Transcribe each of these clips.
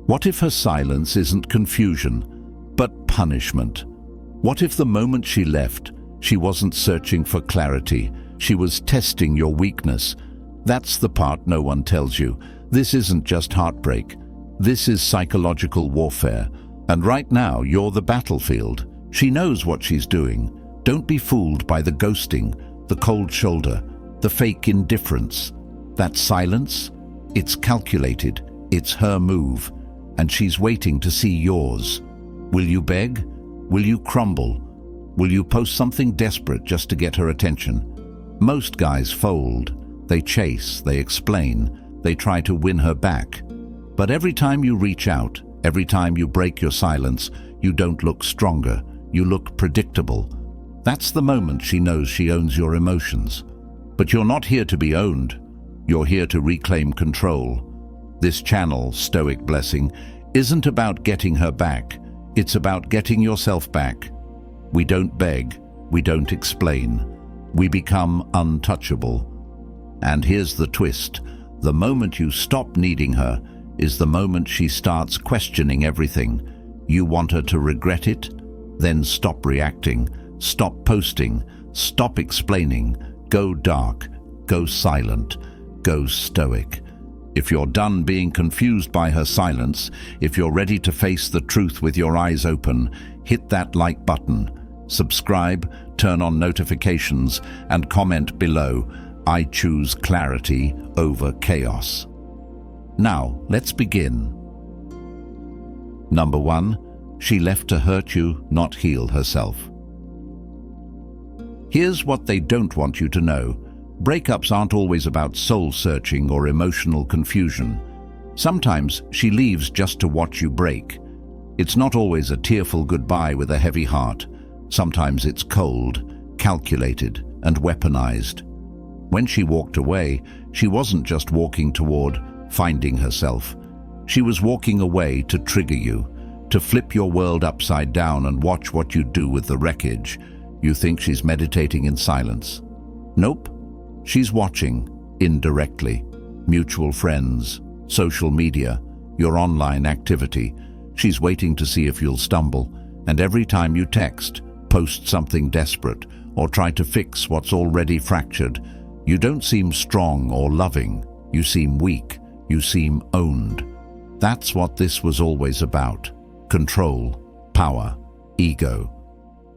What if her silence isn't confusion, but punishment? What if the moment she left, she wasn't searching for clarity, she was testing your weakness? That's the part no one tells you. This isn't just heartbreak. This is psychological warfare. And right now, you're the battlefield. She knows what she's doing. Don't be fooled by the ghosting, the cold shoulder, the fake indifference. That silence, it's calculated. It's her move. And she's waiting to see yours. Will you beg? Will you crumble? Will you post something desperate just to get her attention? Most guys fold. They chase, they explain, they try to win her back. But every time you reach out, every time you break your silence, you don't look stronger, you look predictable. That's the moment she knows she owns your emotions. But you're not here to be owned. You're here to reclaim control. This channel, Stoic Blessing, isn't about getting her back. It's about getting yourself back. We don't beg, we don't explain. We become untouchable. And here's the twist. The moment you stop needing her is the moment she starts questioning everything. You want her to regret it? Then stop reacting, stop posting, stop explaining. Go dark, go silent, go stoic. If you're done being confused by her silence, if you're ready to face the truth with your eyes open, hit that like button, subscribe, turn on notifications, and comment below. I choose clarity over chaos. Now, let's begin. Number 1, she left to hurt you, not heal herself. Here's what they don't want you to know. Breakups aren't always about soul-searching or emotional confusion. Sometimes she leaves just to watch you break. It's not always a tearful goodbye with a heavy heart. Sometimes it's cold, calculated, and weaponized. When she walked away, she wasn't just walking toward finding herself. She was walking away to trigger you, to flip your world upside down and watch what you do with the wreckage. You think she's meditating in silence. Nope. She's watching, indirectly. Mutual friends, social media, your online activity. She's waiting to see if you'll stumble, and every time you text, post something desperate, or try to fix what's already fractured, you don't seem strong or loving. You seem weak. You seem owned. That's what this was always about. Control, power, ego.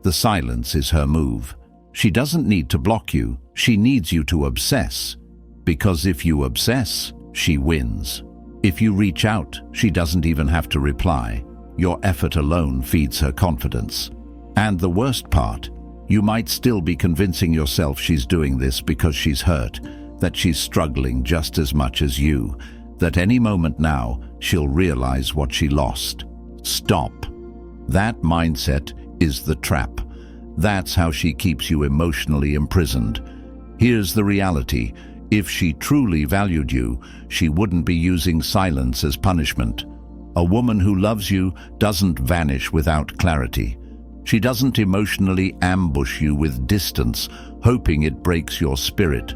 The silence is her move. She doesn't need to block you. She needs you to obsess. Because if you obsess, she wins. If you reach out, she doesn't even have to reply. Your effort alone feeds her confidence. And the worst part, you might still be convincing yourself she's doing this because she's hurt, that she's struggling just as much as you, that any moment now she'll realize what she lost. Stop. That mindset is the trap. That's how she keeps you emotionally imprisoned. Here's the reality. If she truly valued you, she wouldn't be using silence as punishment. A woman who loves you doesn't vanish without clarity. She doesn't emotionally ambush you with distance, hoping it breaks your spirit.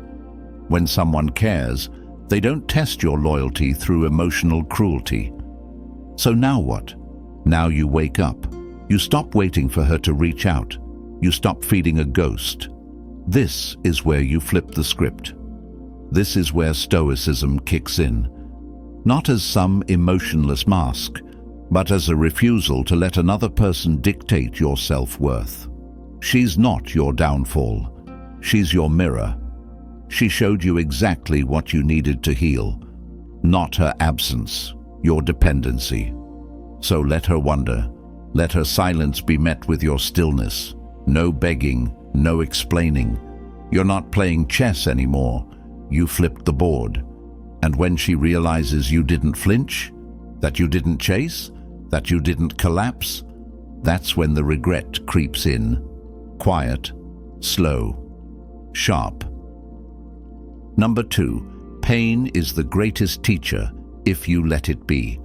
When someone cares, they don't test your loyalty through emotional cruelty. So now what? Now you wake up. You stop waiting for her to reach out. You stop feeding a ghost. This is where you flip the script. This is where Stoicism kicks in. Not as some emotionless mask, but as a refusal to let another person dictate your self-worth. She's not your downfall. She's your mirror. She showed you exactly what you needed to heal, not her absence, your dependency. So let her wonder. Let her silence be met with your stillness. No begging, no explaining. You're not playing chess anymore. You flipped the board. And when she realizes you didn't flinch, that you didn't chase, that you didn't collapse, that's when the regret creeps in. Quiet, slow, sharp. Number 2, pain is the greatest teacher if you let it be.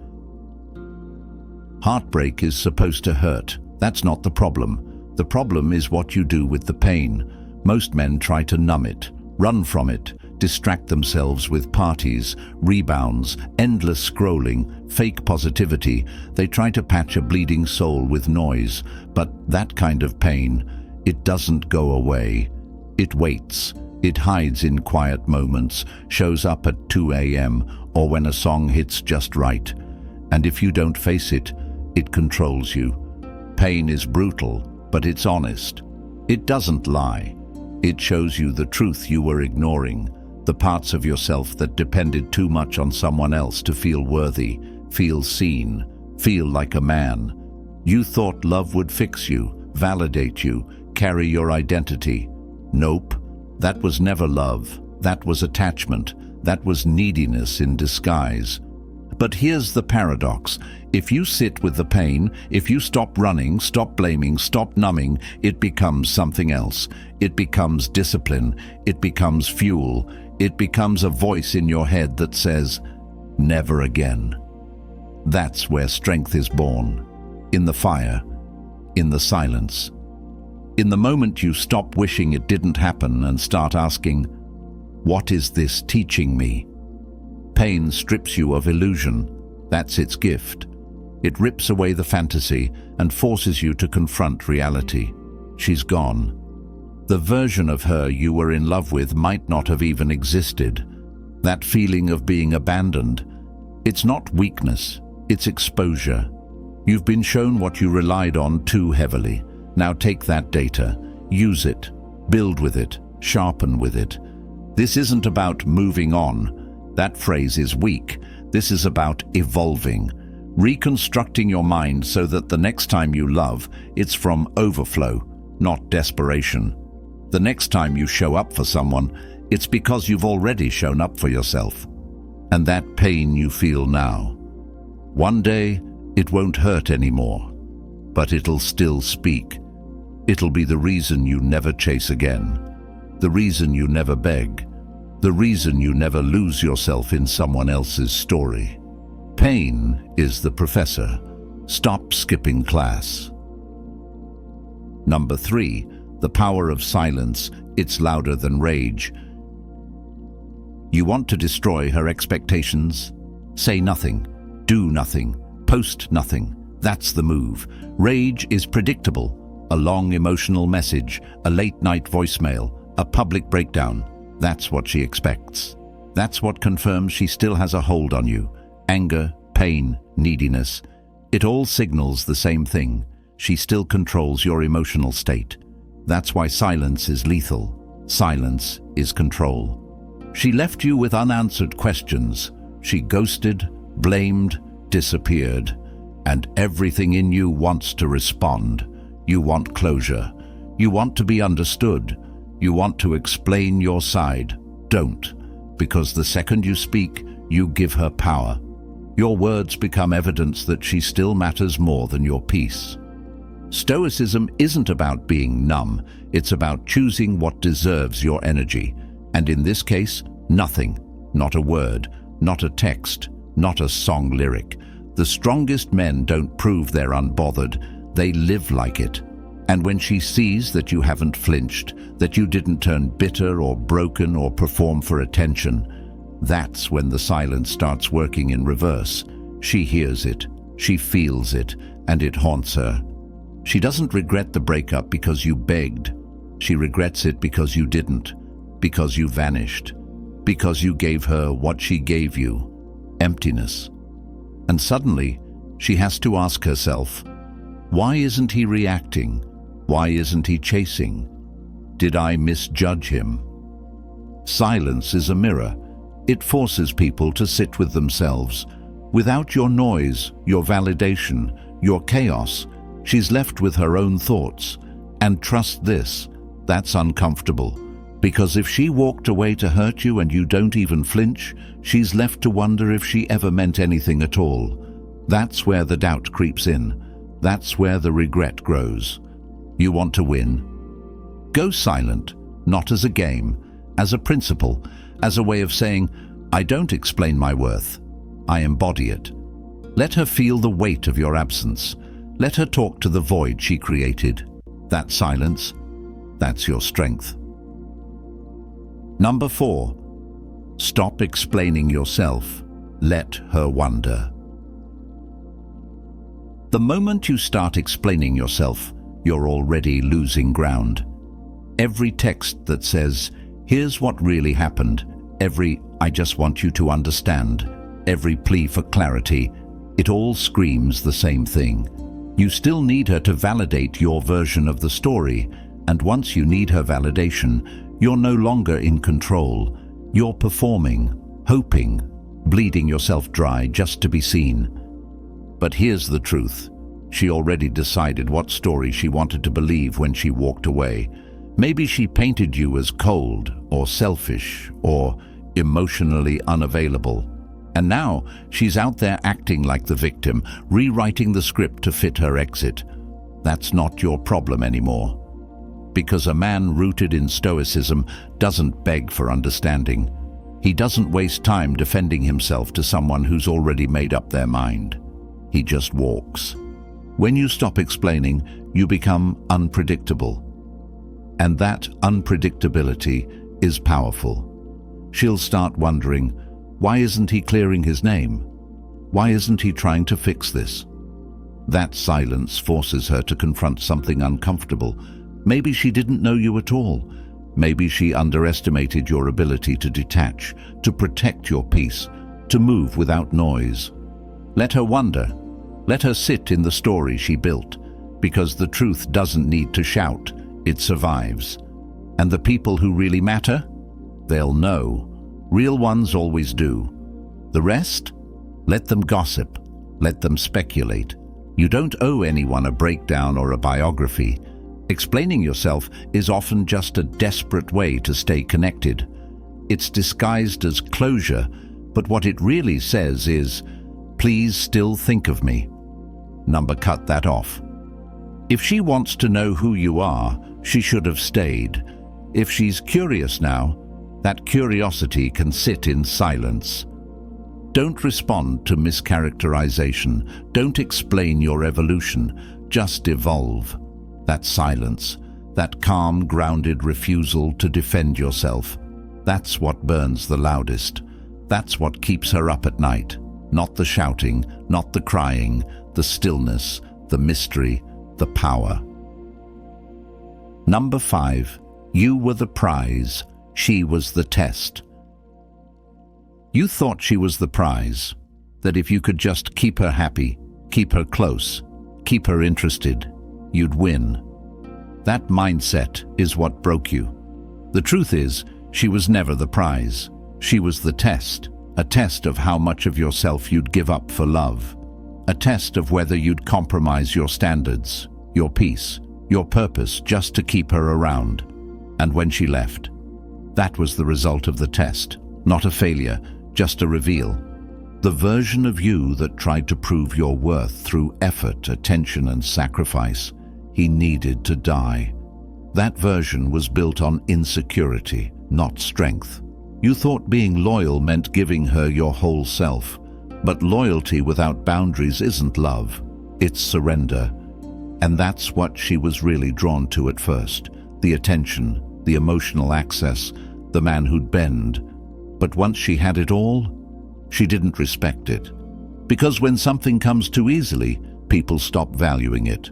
Heartbreak is supposed to hurt. That's not the problem. The problem is what you do with the pain. Most men try to numb it, run from it, distract themselves with parties, rebounds, endless scrolling, fake positivity. They try to patch a bleeding soul with noise, but that kind of pain, it doesn't go away. It waits. It hides in quiet moments, shows up at 2 a.m. or when a song hits just right. And if you don't face it, it controls you. Pain is brutal, but it's honest. It doesn't lie. It shows you the truth you were ignoring, the parts of yourself that depended too much on someone else to feel worthy, feel seen, feel like a man. You thought love would fix you, validate you, carry your identity. Nope, that was never love. That was attachment. That was neediness in disguise. But here's the paradox. If you sit with the pain, if you stop running, stop blaming, stop numbing, it becomes something else. It becomes discipline. It becomes fuel. It becomes a voice in your head that says, never again. That's where strength is born. In the fire. In the silence. In the moment you stop wishing it didn't happen and start asking, what is this teaching me? Pain strips you of illusion. That's its gift. It rips away the fantasy and forces you to confront reality. She's gone. The version of her you were in love with might not have even existed. That feeling of being abandoned, it's not weakness, it's exposure. You've been shown what you relied on too heavily. Now take that data, use it, build with it, sharpen with it. This isn't about moving on. That phrase is weak. This is about evolving, reconstructing your mind so that the next time you love, it's from overflow, not desperation. The next time you show up for someone, it's because you've already shown up for yourself. And that pain you feel now, one day it won't hurt anymore, but it'll still speak. It'll be the reason you never chase again, the reason you never beg, the reason you never lose yourself in someone else's story. Pain is the professor. Stop skipping class. Number 3, the power of silence. It's louder than rage. You want to destroy her expectations? Say nothing, do nothing, post nothing. That's the move. Rage is predictable. A long emotional message, a late-night voicemail, a public breakdown. That's what she expects. That's what confirms she still has a hold on you. Anger, pain, neediness. It all signals the same thing. She still controls your emotional state. That's why silence is lethal. Silence is control. She left you with unanswered questions. She ghosted, blamed, disappeared. And everything in you wants to respond. You want closure. You want to be understood. You want to explain your side. Don't, because the second you speak, you give her power. Your words become evidence that she still matters more than your peace. Stoicism isn't about being numb. It's about choosing what deserves your energy. And in this case, nothing. Not a word, not a text, not a song lyric. The strongest men don't prove they're unbothered. They live like it. And when she sees that you haven't flinched, that you didn't turn bitter or broken or perform for attention, that's when the silence starts working in reverse. She hears it, she feels it, and it haunts her. She doesn't regret the breakup because you begged. She regrets it because you didn't, because you vanished, because you gave her what she gave you, emptiness. And suddenly, she has to ask herself, why isn't he reacting? Why isn't he chasing? Did I misjudge him? Silence is a mirror. It forces people to sit with themselves. Without your noise, your validation, your chaos, she's left with her own thoughts. And trust this, that's uncomfortable. Because if she walked away to hurt you and you don't even flinch, she's left to wonder if she ever meant anything at all. That's where the doubt creeps in. That's where the regret grows. You want to win? Go silent, not as a game, as a principle, as a way of saying, I don't explain my worth. I embody it. Let her feel the weight of your absence. Let her talk to the void she created. That silence, that's your strength. Number 4, Stop explaining yourself. Let her wonder. The moment you start explaining yourself, you're already losing ground. Every text that says, "Here's what really happened," every "I just want you to understand," every plea for clarity, it all screams the same thing. You still need her to validate your version of the story, and once you need her validation, you're no longer in control. You're performing, hoping, bleeding yourself dry just to be seen. But here's the truth. She already decided what story she wanted to believe when she walked away. Maybe she painted you as cold, or selfish, or emotionally unavailable. And now she's out there acting like the victim, rewriting the script to fit her exit. That's not your problem anymore. Because a man rooted in Stoicism doesn't beg for understanding. He doesn't waste time defending himself to someone who's already made up their mind. He just walks. When you stop explaining, you become unpredictable. And that unpredictability is powerful. She'll start wondering, why isn't he clearing his name? Why isn't he trying to fix this? That silence forces her to confront something uncomfortable. Maybe she didn't know you at all. Maybe she underestimated your ability to detach, to protect your peace, to move without noise. Let her wonder. Let her sit in the story she built, because the truth doesn't need to shout, it survives. And the people who really matter? They'll know. Real ones always do. The rest? Let them gossip. Let them speculate. You don't owe anyone a breakdown or a biography. Explaining yourself is often just a desperate way to stay connected. It's disguised as closure, but what it really says is, please still think of me. Cut that off. If she wants to know who you are, she should have stayed. If she's curious now, that curiosity can sit in silence. Don't respond to mischaracterization. Don't explain your evolution. Just evolve. That silence, that calm, grounded refusal to defend yourself, that's what burns the loudest. That's what keeps her up at night. Not the shouting, not the crying, the stillness, the mystery, the power. 5. You were the prize. She was the test. You thought she was the prize, that if you could just keep her happy, keep her close, keep her interested, you'd win. That mindset is what broke you. The truth is, she was never the prize. She was the test, a test of how much of yourself you'd give up for love, a test of whether you'd compromise your standards, your peace, your purpose just to keep her around. And when she left, that was the result of the test, not a failure, just a reveal. The version of you that tried to prove your worth through effort, attention, and sacrifice, he needed to die. That version was built on insecurity, not strength. You thought being loyal meant giving her your whole self, but loyalty without boundaries isn't love, it's surrender. And that's what she was really drawn to at first, the attention, the emotional access, the man who'd bend. But once she had it all, she didn't respect it. Because when something comes too easily, people stop valuing it.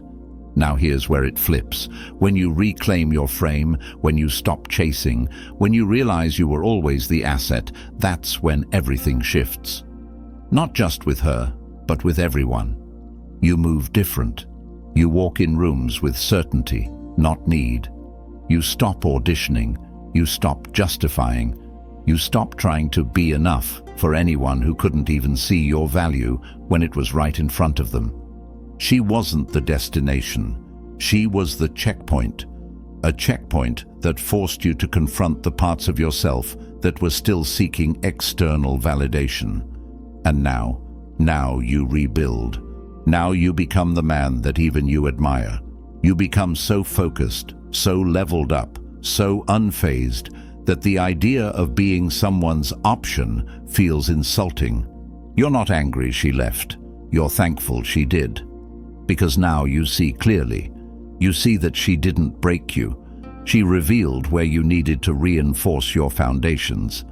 Now here's where it flips. When you reclaim your frame, when you stop chasing, when you realize you were always the asset, that's when everything shifts. Not just with her, but with everyone. You move different. You walk in rooms with certainty, not need. You stop auditioning. You stop justifying. You stop trying to be enough for anyone who couldn't even see your value when it was right in front of them. She wasn't the destination. She was the checkpoint. A checkpoint that forced you to confront the parts of yourself that were still seeking external validation. And now you rebuild. Now you become the man that even you admire. You become so focused, so leveled up, so unfazed, that the idea of being someone's option feels insulting. You're not angry she left. You're thankful she did. Because now you see clearly. You see that she didn't break you. She revealed where you needed to reinforce your foundations.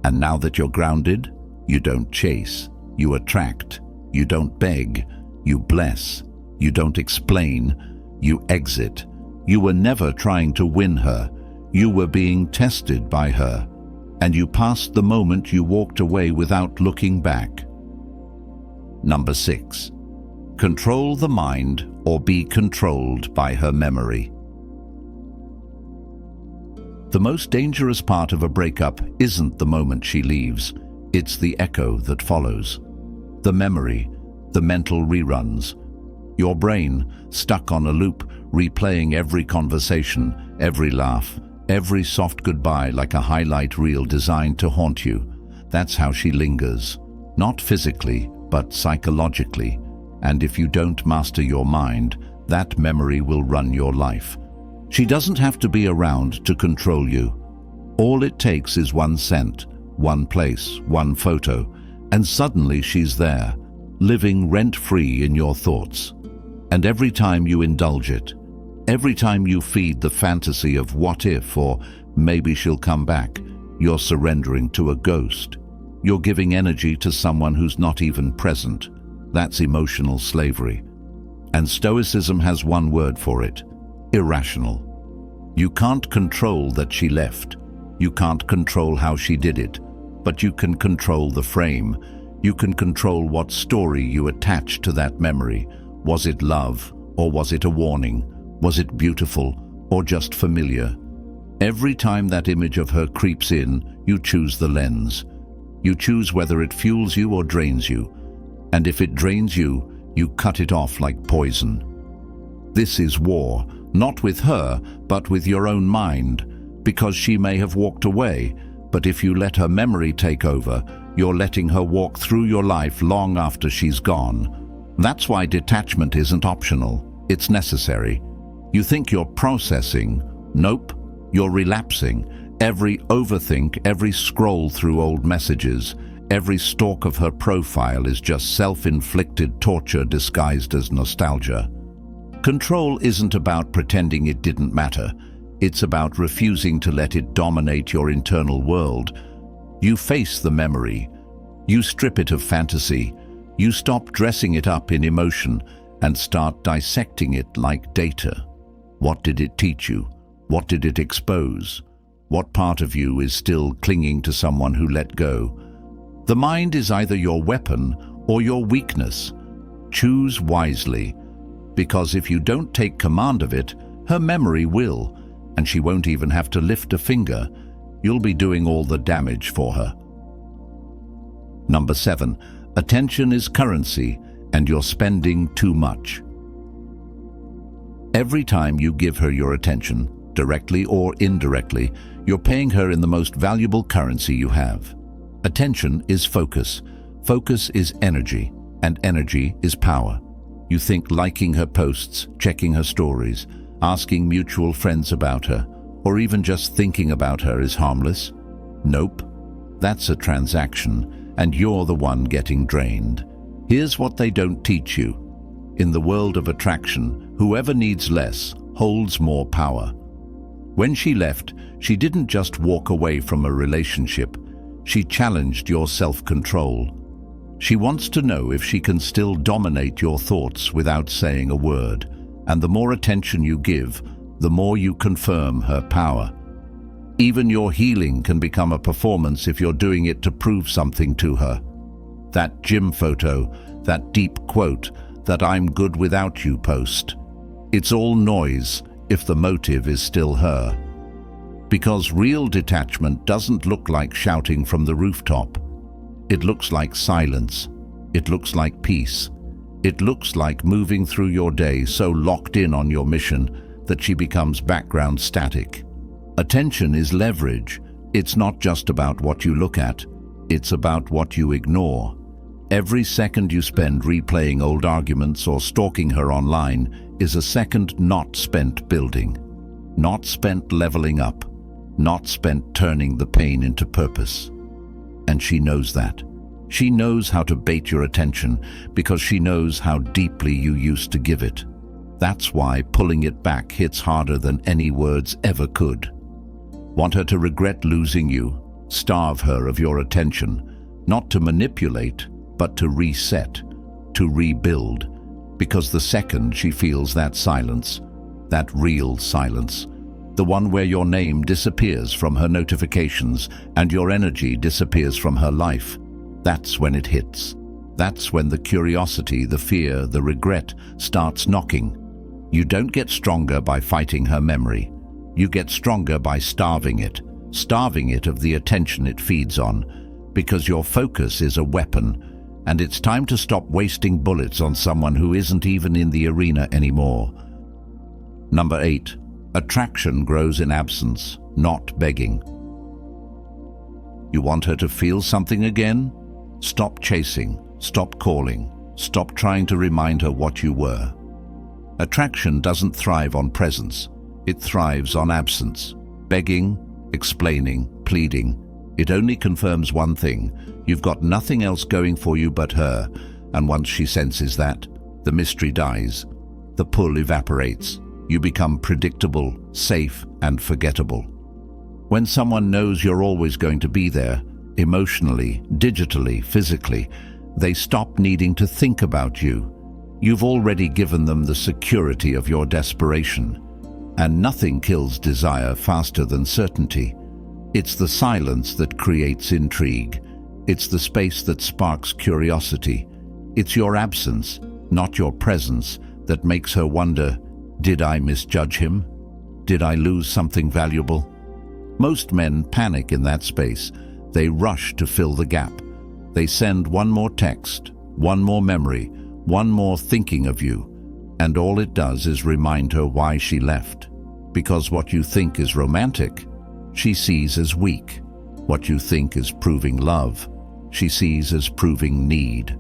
And now that you're grounded, you don't chase, you attract, you don't beg, you bless, you don't explain, you exit. You were never trying to win her, you were being tested by her, and you passed the moment you walked away without looking back. Number 6. Control the mind or be controlled by her memory. The most dangerous part of a breakup isn't the moment she leaves, it's the echo that follows. The memory, the mental reruns. Your brain, stuck on a loop, replaying every conversation, every laugh, every soft goodbye like a highlight reel designed to haunt you. That's how she lingers. Not physically, but psychologically. And if you don't master your mind, that memory will run your life. She doesn't have to be around to control you. All it takes is one scent, one place, one photo, and suddenly she's there, living rent-free in your thoughts. And every time you indulge it, every time you feed the fantasy of what if or maybe she'll come back, you're surrendering to a ghost. You're giving energy to someone who's not even present. That's emotional slavery. And Stoicism has one word for it: irrational. You can't control that she left. You can't control how she did it. But you can control the frame. You can control what story you attach to that memory. Was it love, or was it a warning? Was it beautiful, or just familiar? Every time that image of her creeps in, you choose the lens. You choose whether it fuels you or drains you. And if it drains you, you cut it off like poison. This is war, not with her, but with your own mind, because she may have walked away, but if you let her memory take over, you're letting her walk through your life long after she's gone. That's why detachment isn't optional, it's necessary. You think you're processing. Nope, you're relapsing. Every overthink, every scroll through old messages, every stalk of her profile is just self-inflicted torture disguised as nostalgia. Control isn't about pretending it didn't matter. It's about refusing to let it dominate your internal world. You face the memory. You strip it of fantasy. You stop dressing it up in emotion and start dissecting it like data. What did it teach you? What did it expose? What part of you is still clinging to someone who let go? The mind is either your weapon or your weakness. Choose wisely, because if you don't take command of it, her memory will, and she won't even have to lift a finger. You'll be doing all the damage for her. Number 7. Attention is currency, and you're spending too much. Every time you give her your attention, directly or indirectly, you're paying her in the most valuable currency you have. Attention is focus. Focus is energy, and energy is power. You think liking her posts, checking her stories, asking mutual friends about her, or even just thinking about her is harmless? Nope. That's a transaction, and you're the one getting drained. Here's what they don't teach you. In the world of attraction, whoever needs less holds more power. When she left, she didn't just walk away from a relationship. She challenged your self-control. She wants to know if she can still dominate your thoughts without saying a word. And the more attention you give, the more you confirm her power. Even your healing can become a performance if you're doing it to prove something to her. That gym photo, that deep quote, that "I'm good without you" post. It's all noise if the motive is still her. Because real detachment doesn't look like shouting from the rooftop. It looks like silence. It looks like peace. It looks like moving through your day so locked in on your mission that she becomes background static. Attention is leverage. It's not just about what you look at. It's about what you ignore. Every second you spend replaying old arguments or stalking her online is a second not spent building, not spent leveling up, not spent turning the pain into purpose. And she knows that. She knows how to bait your attention because she knows how deeply you used to give it. That's why pulling it back hits harder than any words ever could. Want her to regret losing you? Starve her of your attention, not to manipulate, but to reset, to rebuild. Because the second she feels that silence, that real silence, the one where your name disappears from her notifications and your energy disappears from her life, that's when it hits. That's when the curiosity, the fear, the regret starts knocking. You don't get stronger by fighting her memory. You get stronger by starving it of the attention it feeds on, because your focus is a weapon, and it's time to stop wasting bullets on someone who isn't even in the arena anymore. Number 8. Attraction grows in absence, not begging. You want her to feel something again? Stop chasing, stop calling, stop trying to remind her what you were. Attraction doesn't thrive on presence, it thrives on absence. Begging, explaining, pleading, it only confirms one thing: you've got nothing else going for you but her, and once she senses that, the mystery dies, the pull evaporates, you become predictable, safe, and forgettable. When someone knows you're always going to be there, emotionally, digitally, physically, they stop needing to think about you. You've already given them the security of your desperation. And nothing kills desire faster than certainty. It's the silence that creates intrigue. It's the space that sparks curiosity. It's your absence, not your presence, that makes her wonder, did I misjudge him? Did I lose something valuable? Most men panic in that space. They rush to fill the gap. They send one more text, one more memory, one more thinking of you, and all it does is remind her why she left. Because what you think is romantic, she sees as weak. What you think is proving love, she sees as proving need.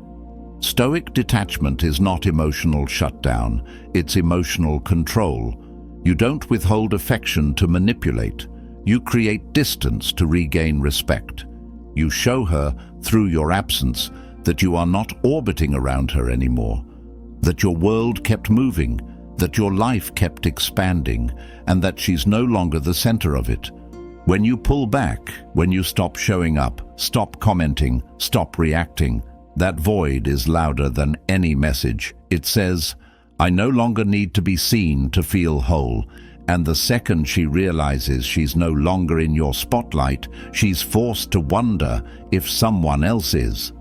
Stoic detachment is not emotional shutdown, it's emotional control. You don't withhold affection to manipulate. You create distance to regain respect. You show her, through your absence, that you are not orbiting around her anymore, that your world kept moving, that your life kept expanding, and that she's no longer the center of it. When you pull back, when you stop showing up, stop commenting, stop reacting, that void is louder than any message. It says, I no longer need to be seen to feel whole. And the second she realizes she's no longer in your spotlight, she's forced to wonder if someone else is.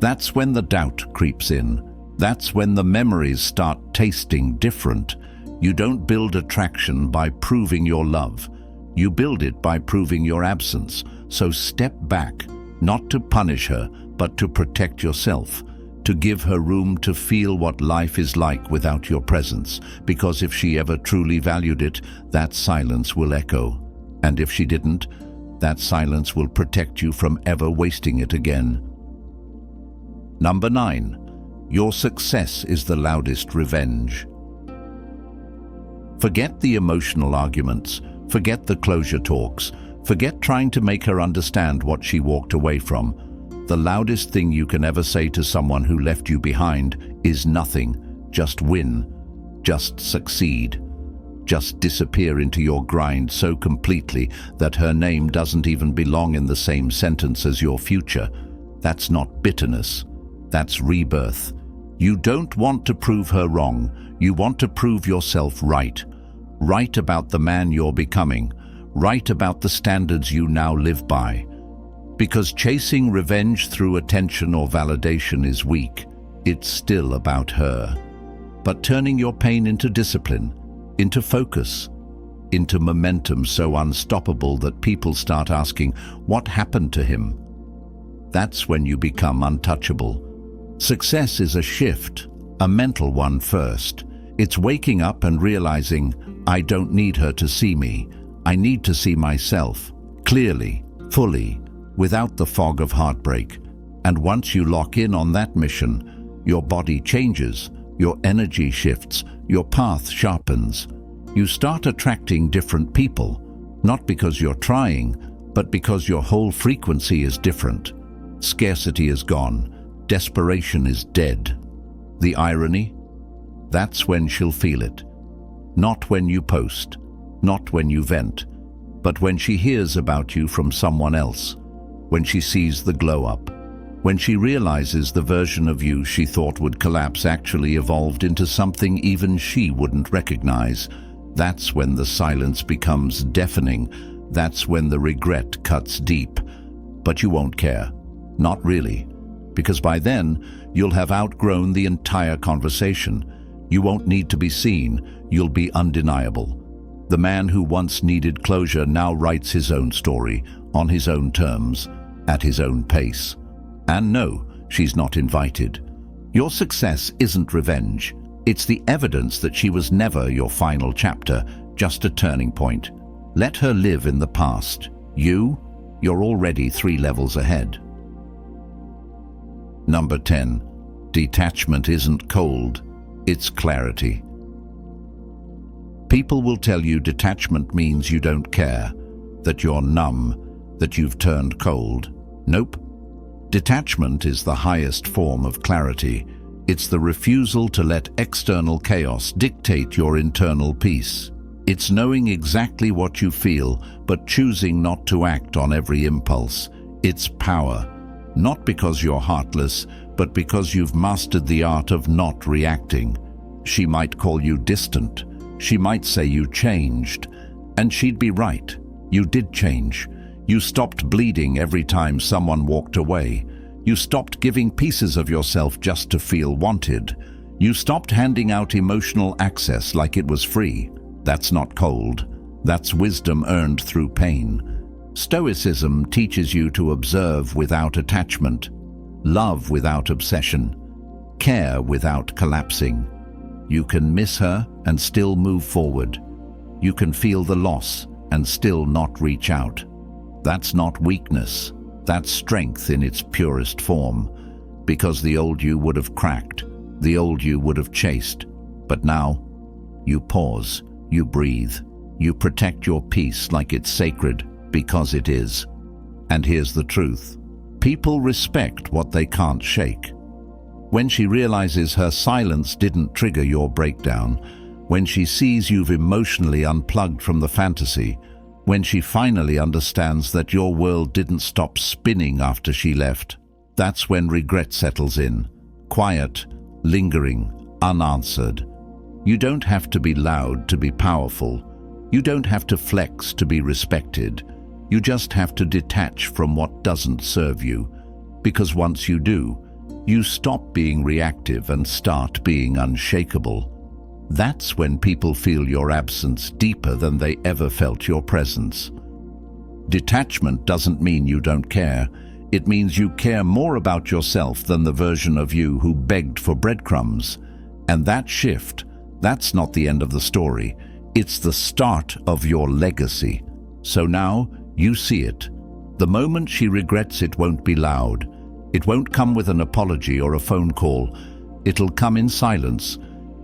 That's when the doubt creeps in. That's when the memories start tasting different. You don't build attraction by proving your love. You build it by proving your absence. So step back, not to punish her, but to protect yourself, to give her room to feel what life is like without your presence, because if she ever truly valued it, that silence will echo. And if she didn't, that silence will protect you from ever wasting it again. Number 9. Your success is the loudest revenge. Forget the emotional arguments, forget the closure talks, forget trying to make her understand what she walked away from. The loudest thing you can ever say to someone who left you behind is nothing. Just win. Just succeed. Just disappear into your grind so completely that her name doesn't even belong in the same sentence as your future. That's not bitterness. That's rebirth. You don't want to prove her wrong. You want to prove yourself right. Right about the man you're becoming. Right about the standards you now live by. Because chasing revenge through attention or validation is weak. It's still about her. But turning your pain into discipline, into focus, into momentum so unstoppable that people start asking, what happened to him? That's when you become untouchable. Success is a shift, a mental one first. It's waking up and realizing, I don't need her to see me. I need to see myself, clearly, fully, without the fog of heartbreak. And once you lock in on that mission, your body changes, your energy shifts, your path sharpens. You start attracting different people, not because you're trying, but because your whole frequency is different. Scarcity is gone. Desperation is dead. The irony? That's when she'll feel it. Not when you post, not when you vent, but when she hears about you from someone else. when she sees the glow up, when she realizes the version of you she thought would collapse actually evolved into something even she wouldn't recognize. That's when the silence becomes deafening. That's when the regret cuts deep. But you won't care. Not really. Because by then, you'll have outgrown the entire conversation. You won't need to be seen. You'll be undeniable. The man who once needed closure now writes his own story, on his own terms, at his own pace. And no, she's not invited. Your success isn't revenge. It's the evidence that she was never your final chapter, just a turning point. Let her live in the past. You're already 3 levels ahead. Number 10. Detachment isn't cold, it's clarity. People will tell you detachment means you don't care, that you're numb, that you've turned cold. Nope. Detachment is the highest form of clarity. It's the refusal to let external chaos dictate your internal peace. It's knowing exactly what you feel, but choosing not to act on every impulse. It's power, not because you're heartless, but because you've mastered the art of not reacting. She might call you distant. She might say you changed. And she'd be right. You did change. You stopped bleeding every time someone walked away. You stopped giving pieces of yourself just to feel wanted. You stopped handing out emotional access like it was free. That's not cold. That's wisdom earned through pain. Stoicism teaches you to observe without attachment, love without obsession, care without collapsing. You can miss her and still move forward. You can feel the loss and still not reach out. That's not weakness. That's strength in its purest form, because the old you would have cracked, the old you would have chased. But now, you pause, you breathe, you protect your peace like it's sacred, because it is. And here's the truth. People respect what they can't shake. When she realizes her silence didn't trigger your breakdown, when she sees you've emotionally unplugged from the fantasy, when she finally understands that your world didn't stop spinning after she left, that's when regret settles in. Quiet, lingering, unanswered. You don't have to be loud to be powerful. You don't have to flex to be respected. You just have to detach from what doesn't serve you. Because once you do, you stop being reactive and start being unshakable. That's when people feel your absence deeper than they ever felt your presence. Detachment doesn't mean you don't care. It means you care more about yourself than the version of you who begged for breadcrumbs. And that shift, that's not the end of the story. It's the start of your legacy. So now, you see it. The moment she regrets it won't be loud. It won't come with an apology or a phone call. It'll come in silence,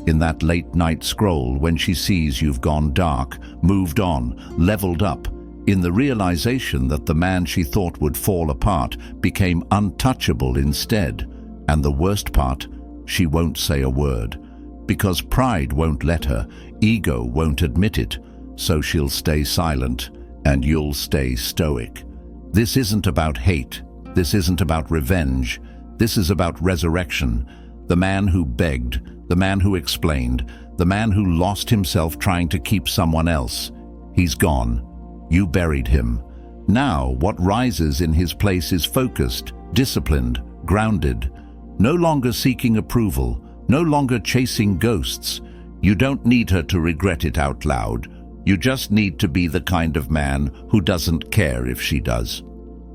in that late-night scroll when she sees you've gone dark, moved on, leveled up, in the realization that the man she thought would fall apart became untouchable instead. And the worst part, she won't say a word. Because pride won't let her, ego won't admit it, so she'll stay silent, and you'll stay stoic. This isn't about hate. This isn't about revenge. This is about resurrection. The man who begged, the man who explained, the man who lost himself trying to keep someone else. He's gone. You buried him. Now what rises in his place is focused, disciplined, grounded, no longer seeking approval, no longer chasing ghosts. You don't need her to regret it out loud. You just need to be the kind of man who doesn't care if she does.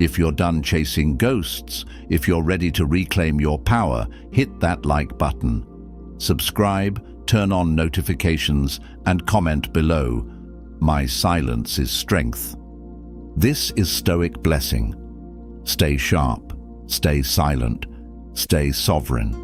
If you're done chasing ghosts, if you're ready to reclaim your power, hit that like button. Subscribe, turn on notifications, and comment below. My silence is strength. This is Stoic Blessing. Stay sharp, stay silent, stay sovereign.